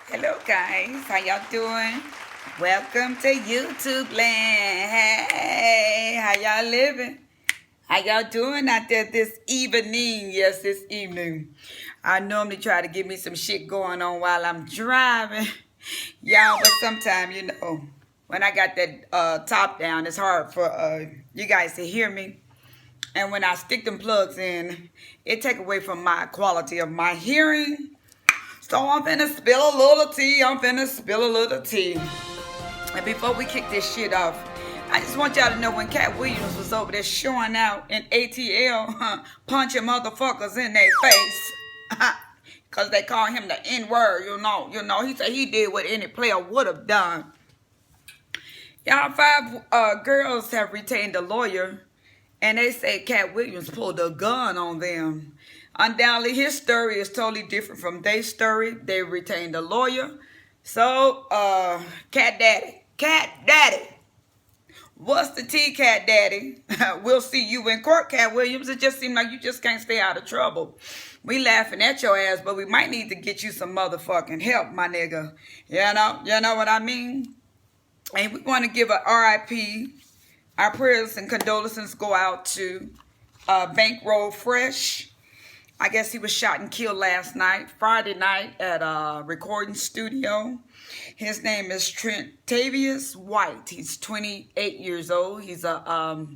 Hello guys, how y'all doing? Welcome to YouTube land. Hey, how y'all living? How y'all doing out there this evening? Yes, this evening. I normally try to get me some shit going on while I'm driving. Y'all, but sometimes, when I got that top down, it's hard for you guys to hear me. And when I stick them plugs in, it take away from my quality of my hearing. So I'm finna spill a little tea. And before we kick this shit off, I just want y'all to know when Katt Williams was over there showing out in ATL, punching motherfuckers in their face. Because they call him the N-word, He said he did what any player would have done. Y'all, 5 girls have retained a lawyer. And they say Katt Williams pulled a gun on them. Undoubtedly, his story is totally different from their story. They retained a lawyer. So, Katt Daddy. What's the tea, Katt Daddy? We'll see you in court, Katt Williams. It just seems like you just can't stay out of trouble. We laughing at your ass, but we might need to get you some motherfucking help, my nigga. You know what I mean? And we want to give a RIP. Our prayers and condolences go out to Bankroll Fresh. I guess he was shot and killed last night, Friday night, at a recording studio. His name is Trentavious White. He's 28 years old. He's a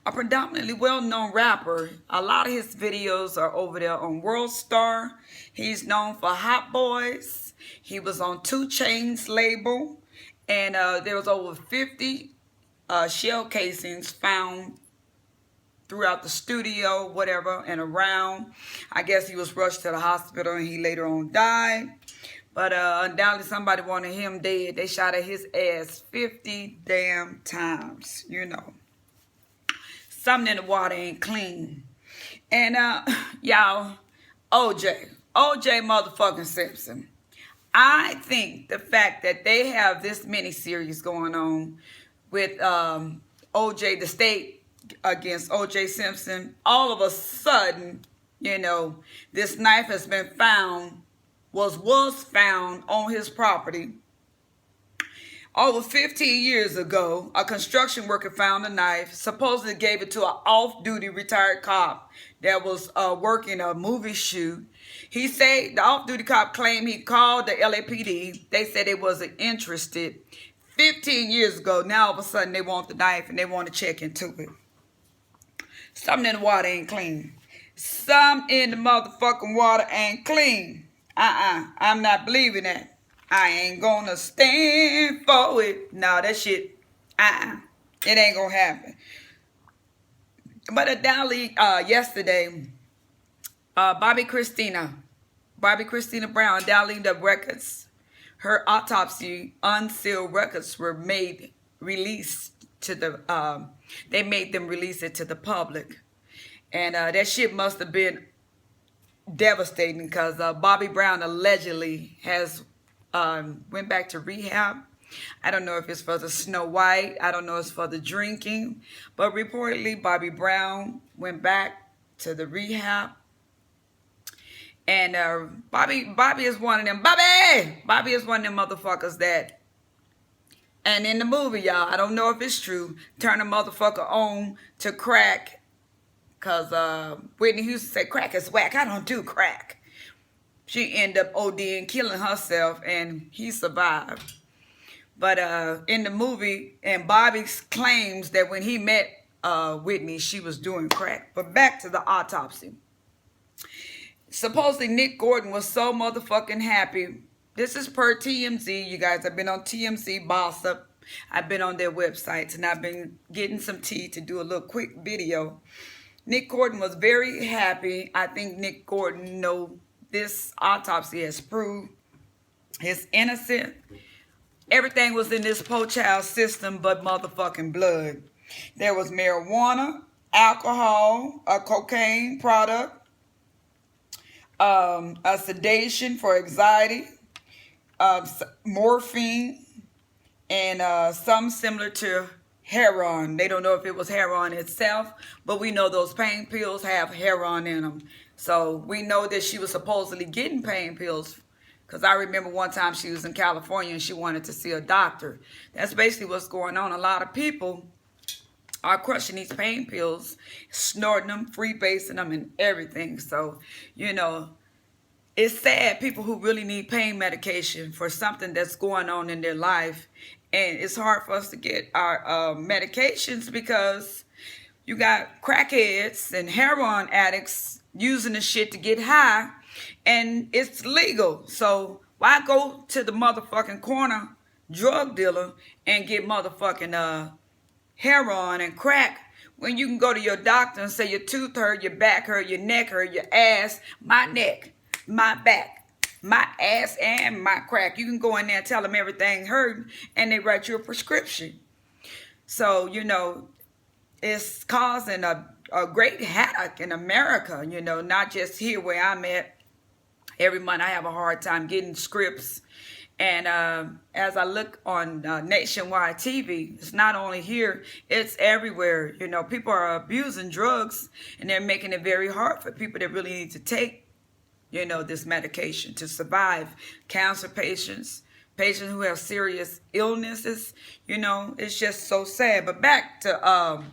predominantly well-known rapper. A lot of his videos are over there on World Star. He's known for Hot Boys. He was on 2 Chainz label. And there was over 50 shell casings found throughout the studio, whatever, and around. I guess he was rushed to the hospital and he later on died. But undoubtedly somebody wanted him dead. They shot at his ass 50 damn times, Something in the water ain't clean. And y'all, OJ motherfucking Simpson. I think the fact that they have this mini-series going on with OJ, the state against OJ Simpson, all of a sudden, this knife has been found, was found on his property. Over 15 years ago, a construction worker found a knife, supposedly gave it to an off-duty retired cop that was working a movie shoot. He said the off-duty cop claimed he called the LAPD. They said they wasn't interested. 15 years ago, now all of a sudden they want the knife and they want to check into it. Something in the water ain't clean. Something in the motherfucking water ain't clean. I'm not believing that. I ain't gonna stand for it. No, that shit, it ain't gonna happen. But undoubtedly, yesterday, Bobbi Kristina Brown, undoubtedly the records, her autopsy unsealed records were released to the, they made them release it to the public. And that shit must have been devastating because Bobbi Brown allegedly has went back to rehab. I don't know if it's for the Snow White. I don't know if it's for the drinking. But reportedly, Bobbi Brown went back to the rehab. And Bobbi is one of them. Bobbi is one of them motherfuckers that, and in the movie, y'all, I don't know if it's true, turn a motherfucker on to crack. Because Whitney Houston said crack is whack. I don't do crack. She ended up ODing, killing herself, and he survived. But in the movie, and Bobby claims that when he met Whitney, she was doing crack. But back to the autopsy. Supposedly Nick Gordon was so motherfucking happy. This is per TMZ. You guys, I've been on TMZ Boss Up. I've been on their websites, and I've been getting some tea to do a little quick video. Nick Gordon was very happy. I think Nick Gordon know this autopsy has proved his innocent. Everything was in this poor child system but motherfucking blood. There was marijuana, alcohol, a cocaine product, a sedation for anxiety, morphine, and some similar to heroin. They don't know if it was heroin itself, but we know those pain pills have heroin in them. So we know that she was supposedly getting pain pills Because I remember one time she was in California and she wanted to see a doctor. That's basically what's going on. A lot of people are crushing these pain pills, snorting them, freebasing them, and everything. So, you know, it's sad, people who really need pain medication for something that's going on in their life. And it's hard for us to get our medications because you got crackheads and heroin addicts using the shit to get high, and it's legal. So why go to the motherfucking corner drug dealer and get motherfucking heroin and crack when you can go to your doctor and say your tooth hurt, your back hurt, your neck hurt, your ass, my neck, my back, my ass, and my crack. You can go in there and tell them everything hurt, and they write you a prescription. So, you know, it's causing a great havoc in America, you know, not just here where I'm at. Every month I have a hard time getting scripts. And as I look on nationwide TV, it's not only here, it's everywhere. You know, people are abusing drugs, and they're making it very hard for people that really need to take, you know, this medication to survive. Cancer patients, patients who have serious illnesses, you know, it's just so sad. But back to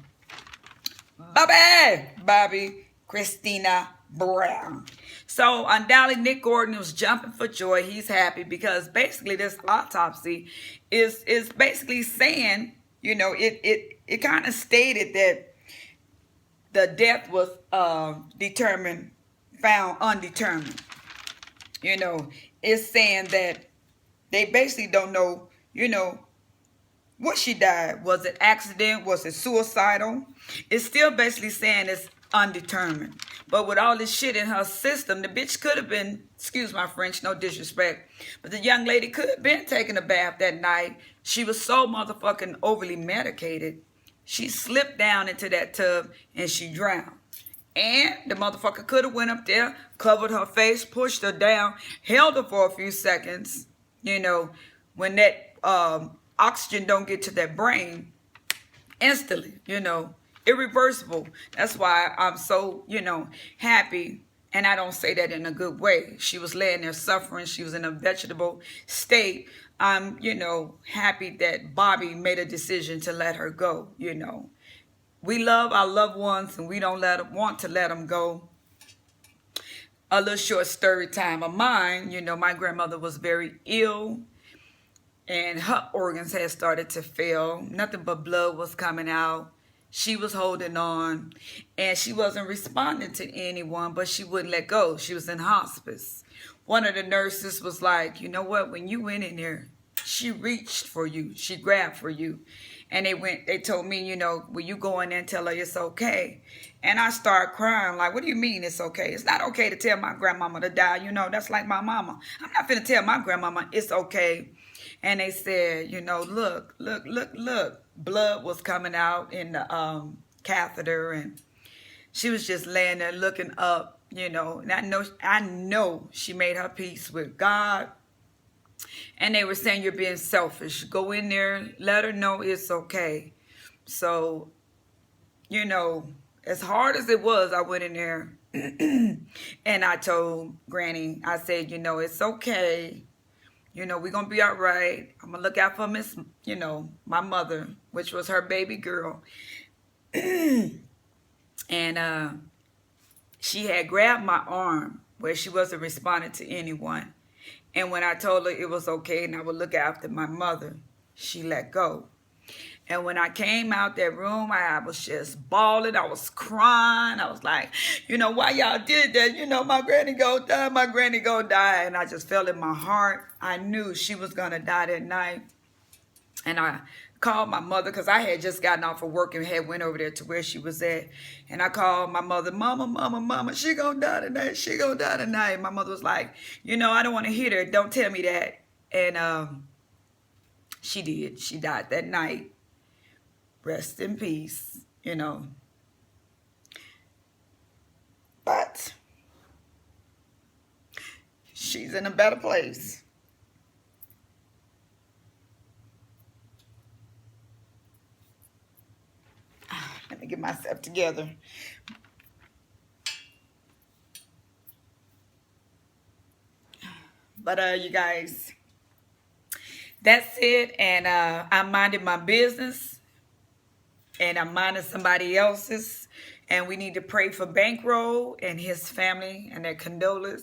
Bobbi Kristina Brown. So undoubtedly Nick Gordon was jumping for joy. He's happy because basically this autopsy is basically saying, you know, it kind of stated that the death was found undetermined. You know, it's saying that they basically don't know, you know, what she died. Was it accident? Was it suicidal? It's still basically saying it's undetermined. But with all this shit in her system, the bitch could have been, excuse my French, no disrespect, but the young lady could have been taking a bath that night. She was so motherfucking overly medicated. She slipped down into that tub and she drowned. And the motherfucker could have went up there, covered her face, pushed her down, held her for a few seconds. You know, when that oxygen don't get to that brain instantly, you know, irreversible. That's why I'm so, you know, happy. And I don't say that in a good way. She was laying there suffering. She was in a vegetable state. I'm, you know, happy that Bobbi made a decision to let her go. You know, we love our loved ones and we don't want to let them go. A little short story time of mine. You know, my grandmother was very ill and her organs had started to fail. Nothing but blood was coming out. She was holding on, and she wasn't responding to anyone, but she wouldn't let go. She was in hospice. One of the nurses was like, you know what? When you went in there, she reached for you. She grabbed for you. And they told me, you know, will you go in there and tell her it's okay? And I started crying, like, what do you mean it's okay? It's not okay to tell my grandmama to die. You know, that's like my mama. I'm not finna tell my grandmama it's okay. And they said, you know, look. Blood was coming out in the catheter, and she was just laying there looking up, you know. And I know she made her peace with God. And they were saying, you're being selfish. Go in there, let her know it's okay. So, you know, as hard as it was, I went in there and I told Granny, I said, you know, it's okay. You know, we're going to be all right. I'm going to look out for Miss, you know, my mother, which was her baby girl. And she had grabbed my arm where she wasn't responding to anyone. And when I told her it was okay and I would look after my mother, she let go. And when I came out that room, I was just bawling. I was crying. I was like, you know, why y'all did that? You know, my granny gonna die. My granny gonna die. And I just felt in my heart. I knew she was gonna die that night. And I called my mother because I had just gotten off of work and had went over there to where she was at. And I called my mother, mama, she gonna die tonight. She gonna die tonight. My mother was like, you know, I don't want to hear that. Don't tell me that. And she did. She died that night. Rest in peace, you know. But she's in a better place. Let me get myself together. But you guys, that's it. And I minded my business, and I'm minding somebody else's. And we need to pray for Bankroll and his family and their condolences.